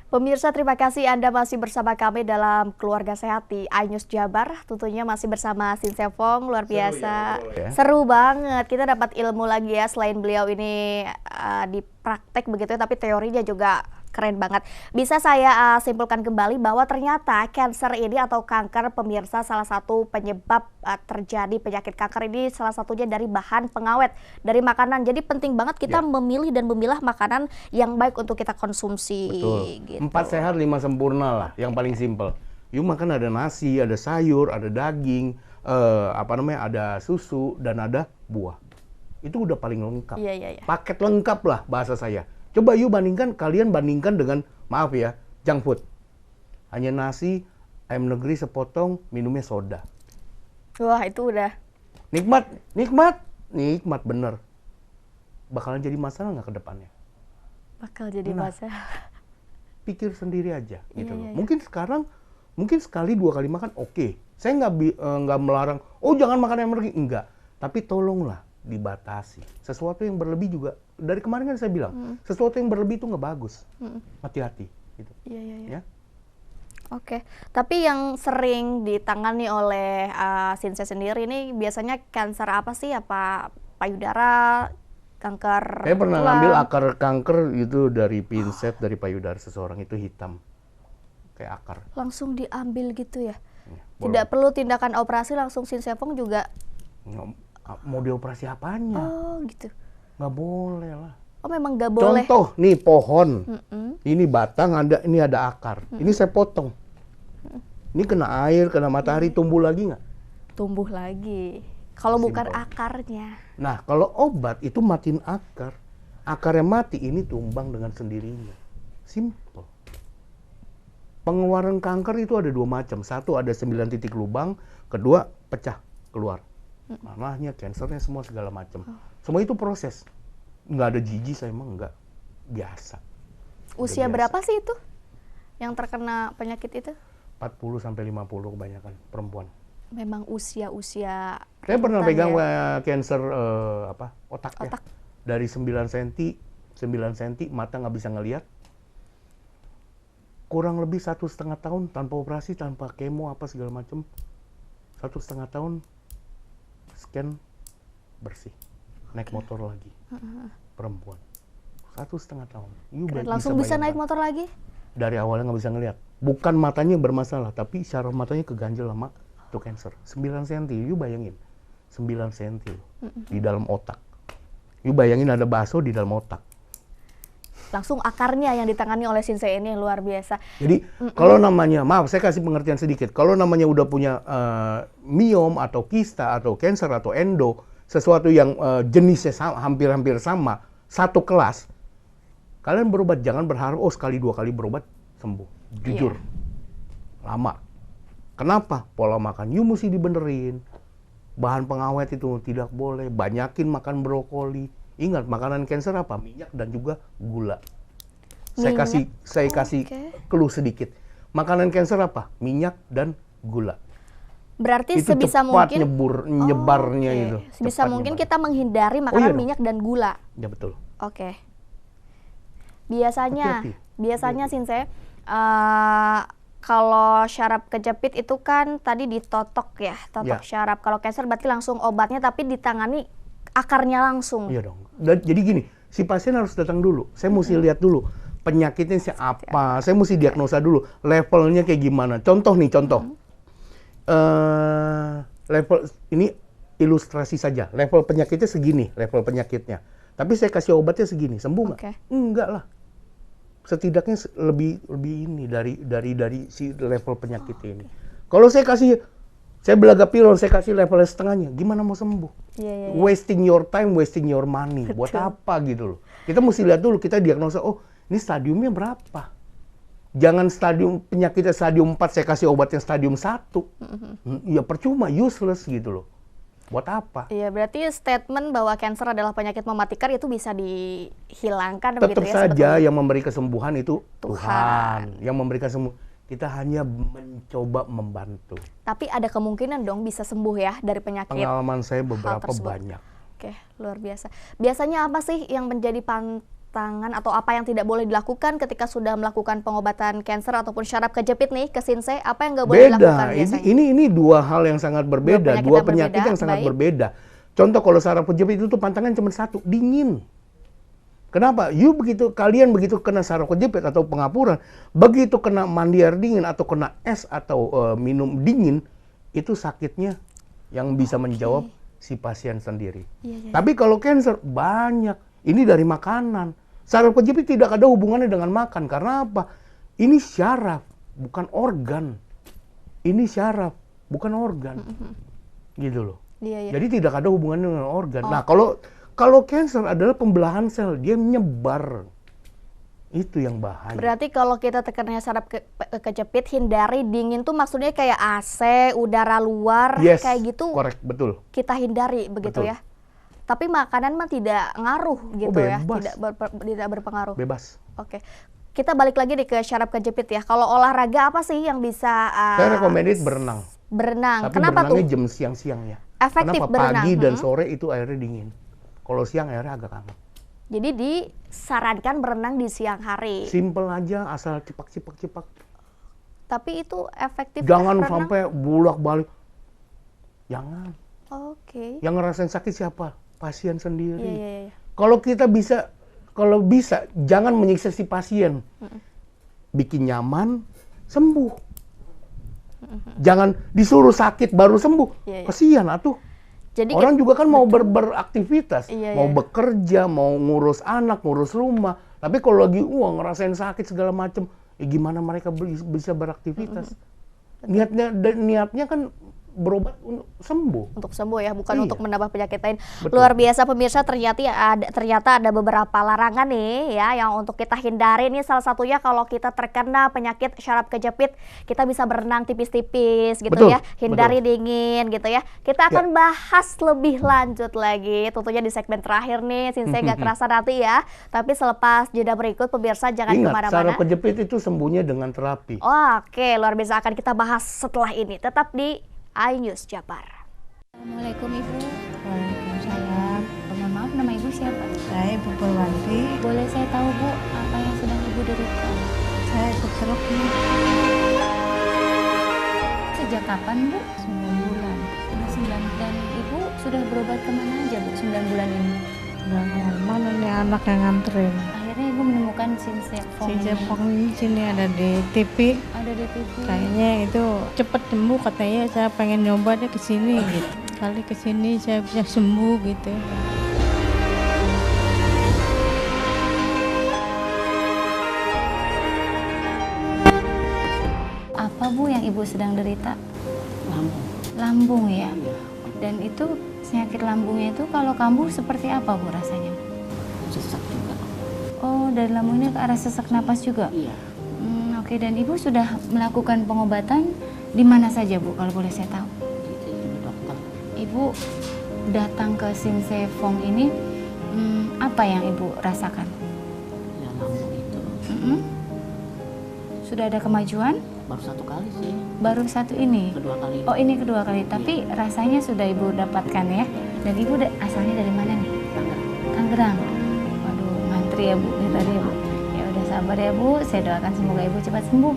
Pemirsa, terima kasih Anda masih bersama kami dalam Keluarga Sehat di iNews Jabar. Tentunya masih bersama Sinsea Fong, luar biasa. Seru banget, kita dapat ilmu lagi ya. Selain beliau ini di praktek begitu ya, tapi teorinya juga keren banget. Bisa saya simpulkan kembali bahwa ternyata cancer ini atau kanker, pemirsa, salah satu penyebab terjadi penyakit kanker ini salah satunya dari bahan pengawet, dari makanan. Jadi penting banget kita memilih dan memilah makanan yang baik untuk kita konsumsi. Betul. Gitu. 4 sehat 5 sempurna lah, yang paling simpel. Yuk makan ada nasi, ada sayur, ada daging, ada susu dan ada buah. Itu udah paling lengkap. Iya. Paket lengkap lah bahasa saya. Coba yuk kalian bandingkan dengan, maaf ya, junk food. Hanya nasi, ayam negeri sepotong, minumnya soda. Wah, itu udah nikmat bener. Bakalan jadi masalah nggak ke depannya? bakal jadi masalah. Pikir sendiri aja gitu loh. Iya. Mungkin sekali 2 kali makan oke. Saya nggak melarang, oh jangan makan ayam negeri, enggak. Tapi tolonglah dibatasi. Sesuatu yang berlebih juga, dari kemarin kan saya bilang, sesuatu yang berlebih itu nggak bagus. Hati-hati gitu. Iya. Ya? Oke, tapi yang sering ditangani oleh Sinsea sendiri ini biasanya kanker apa sih? Apa payudara, kanker Saya pernah tulang? ngambil akar kanker itu dari pinset, dari payudara seseorang, itu hitam. Kayak akar. Langsung diambil gitu ya? Ya, Tidak perlu tindakan operasi, langsung Sinsea Fong juga? mau dioperasi apanya? Oh gitu. Nggak boleh lah. Oh memang nggak boleh? Contoh nih pohon, ini batang ini ada akar, ini saya potong. Ini kena air, kena matahari, tumbuh lagi nggak? Tumbuh lagi. Kalau bukan Simple. akarnya. Nah kalau obat itu matiin akar, akarnya mati, ini tumbang dengan sendirinya. Simple. Pengeluaran kanker itu ada 2 macam, satu ada 9 titik lubang, kedua pecah keluar. Nanahnya, kansernya, semua segala macam. Semua itu proses. Nggak ada jijik, saya emang nggak. Biasa. Usia biasa. berapa sih itu yang terkena penyakit itu? 40-50 kebanyakan perempuan. Memang usia-usia Saya pernah rentan pegang ya? cancer otaknya. Otak. Dari 9 cm, mata nggak bisa ngelihat. Kurang lebih 1,5 tahun tanpa operasi, tanpa kemo apa segala macam. 1,5 tahun scan bersih, naik motor lagi. Perempuan 1,5 tahun. Langsung bisa naik motor lagi? Dari awalnya nggak bisa ngelihat. Bukan matanya bermasalah, tapi syaraf matanya keganjel sama itu cancer. 9 cm, you bayangin. 9 cm di dalam otak. You bayangin ada bakso di dalam otak. Langsung akarnya yang ditangani oleh Sinsea ini luar biasa. Jadi kalau namanya, maaf saya kasih pengertian sedikit, kalau namanya udah punya miom atau kista atau cancer atau endo, sesuatu yang jenisnya hampir-hampir sama, satu kelas, kalian berobat jangan berharap sekali 2 kali berobat sembuh. Jujur, lama. Kenapa? Pola makan you mesti dibenerin. Bahan pengawet itu tidak boleh, banyakin makan brokoli. Ingat, makanan cancer apa? Minyak dan juga gula. Saya kasih clue sedikit. Makanan cancer apa? Minyak dan gula. Berarti Itu sebisa cepat mungkin nyebarnya itu. sebisa Cepat mungkin nyebar. kita menghindari makanan dong. minyak dan gula. Ya betul. Oke. Biasanya Hati-hati. Sinsea kalau syaraf kejepit itu kan tadi ditotok ya, totok syaraf. Kalau cancer berarti langsung obatnya tapi ditangani akarnya langsung. Iya dong. Jadi gini, si pasien harus datang dulu. Saya mesti lihat dulu penyakitnya siapa. Saya mesti diagnosa dulu. Levelnya kayak gimana. Contoh. Level ini ilustrasi saja. Level penyakitnya segini, level penyakitnya. Tapi saya kasih obatnya segini, sembuh nggak? Enggak lah. Setidaknya lebih ini dari si level penyakit ini. Kalau saya belaga pilon, saya kasih levelnya setengahnya, gimana mau sembuh? Iya. Wasting your time, wasting your money. Buat apa gitu loh. Kita mesti lihat dulu, kita diagnosa, ini stadiumnya berapa? Jangan penyakitnya stadium 4, saya kasih obat yang stadium 1. Ya percuma, useless gitu loh. Buat apa? Iya, berarti statement bahwa cancer adalah penyakit mematikan itu bisa dihilangkan Tetap begitu ya saja sebetulnya? yang memberi kesembuhan itu Tuhan. Tuhan. Yang memberi kesembuhan. Kita hanya mencoba membantu. Tapi ada kemungkinan dong bisa sembuh ya dari penyakit. Pengalaman saya beberapa tersebut. banyak. Oke, luar biasa. Biasanya apa sih yang menjadi tangan atau apa yang tidak boleh dilakukan ketika sudah melakukan pengobatan kanker ataupun syaraf kejepit nih ke Shinsei? Apa yang nggak boleh dilakukan biasanya? Ini dua hal yang sangat berbeda, dua penyakit yang sangat baik. berbeda. Contoh kalau saraf kejepit itu tuh pantangan cuma satu, dingin. Kenapa? Kalian begitu kena saraf kejepit atau pengapuran, begitu kena mandi air dingin atau kena es atau minum dingin, itu sakitnya yang bisa menjawab si pasien sendiri. Tapi kalau kanker banyak, ini dari makanan. Saraf kejepit tidak ada hubungannya dengan makan. Karena apa? Ini syaraf, bukan organ. Ini syaraf, bukan organ. Gitu loh. Jadi tidak ada hubungannya dengan organ. Nah, kalau kanker adalah pembelahan sel, dia menyebar. Itu yang bahaya. Berarti kalau kita terkena saraf kejepit, hindari dingin tuh maksudnya kayak AC, udara luar, kayak gitu. Korek, betul. Kita hindari begitu ya. Tapi makanan mah tidak ngaruh gitu ya, tidak berpengaruh. Bebas. Oke. Kita balik lagi nih ke syaraf kejepit ya. Kalau olahraga apa sih yang bisa? Saya rekomendasi berenang. Berenang. Tapi kenapa berenangnya tuh? jam siang-siang ya. Efektif kenapa? Berenang. Pagi dan sore itu airnya dingin. Kalau siang airnya agak hangat. Jadi disarankan berenang di siang hari. Simple aja, asal cipak. Tapi itu efektif. Jangan sampai bolak-balik. Jangan. Oke. Yang ngerasain sakit siapa? Pasien sendiri. Iya. Kalau bisa, jangan menyiksa si pasien. Bikin nyaman, sembuh. Jangan disuruh sakit baru sembuh. Kasihan atuh. Jadi orang juga kan mau beraktivitas, mau Iya. bekerja, mau ngurus anak, ngurus rumah. Tapi kalau lagi ngerasain sakit segala macam, gimana mereka bisa beraktivitas? Niatnya kan berobat untuk sembuh. Untuk sembuh ya, bukan untuk menambah penyakit lain. Betul. Luar biasa pemirsa, ternyata ada beberapa larangan nih ya yang untuk kita hindari. Ini salah satunya kalau kita terkena penyakit syaraf kejepit, kita bisa berenang tipis-tipis gitu ya. Hindari dingin gitu ya. Kita akan bahas lebih lanjut lagi tentunya di segmen terakhir nih. Shinsei nggak kerasa nanti ya. Tapi selepas jeda berikut pemirsa jangan kemana-mana. Syaraf kejepit itu sembuhnya dengan terapi. Oke, luar biasa, akan kita bahas setelah ini. Tetap di iNews Jabar. Assalamualaikum Ibu. Waalaikumsalam. Mohon maaf, nama Ibu siapa? Saya Ibu Purwanti. Boleh saya tahu Bu, apa yang sedang Ibu derita? Saya ikut truk nih Sejak kapan Bu? 9 bulan. Sudah 9 dan Ibu sudah berobat kemana aja Bu 9 bulan ini? Udah mana nih anak yang nganterin. Akhirnya Ibu menemukan Shinsei-Fong. Shinsei-Fong ini sini ada di TV. Ada di TV. Kayaknya itu cepet sembuh katanya. Saya pengen nyoba deh ke sini gitu. Kali ke sini saya bisa sembuh gitu. Apa Bu yang Ibu sedang derita? Lambung. Lambung ya. Iya. Dan itu penyakit lambungnya itu kalau kambuh seperti apa Bu rasanya? Sesak juga. Oh, dari lambung ini ke arah sesak napas juga? Iya. Oke, dan Ibu sudah melakukan pengobatan di mana saja Bu, kalau boleh saya tahu? Di dokter. Ibu datang ke Shinsei-Fong ini, apa yang Ibu rasakan? Ya lambung itu. Sudah ada kemajuan? Baru 1 kali sih. Baru satu ini? Kedua kali. Oh, ini kedua kali, tapi rasanya sudah Ibu dapatkan ya? Dan Ibu asalnya dari mana nih? Tangerang. Tangerang. Waduh, ngantri ya Bu, ini tadi ya Bu. Ya udah sabar ya Bu, saya doakan semoga Ibu cepat sembuh.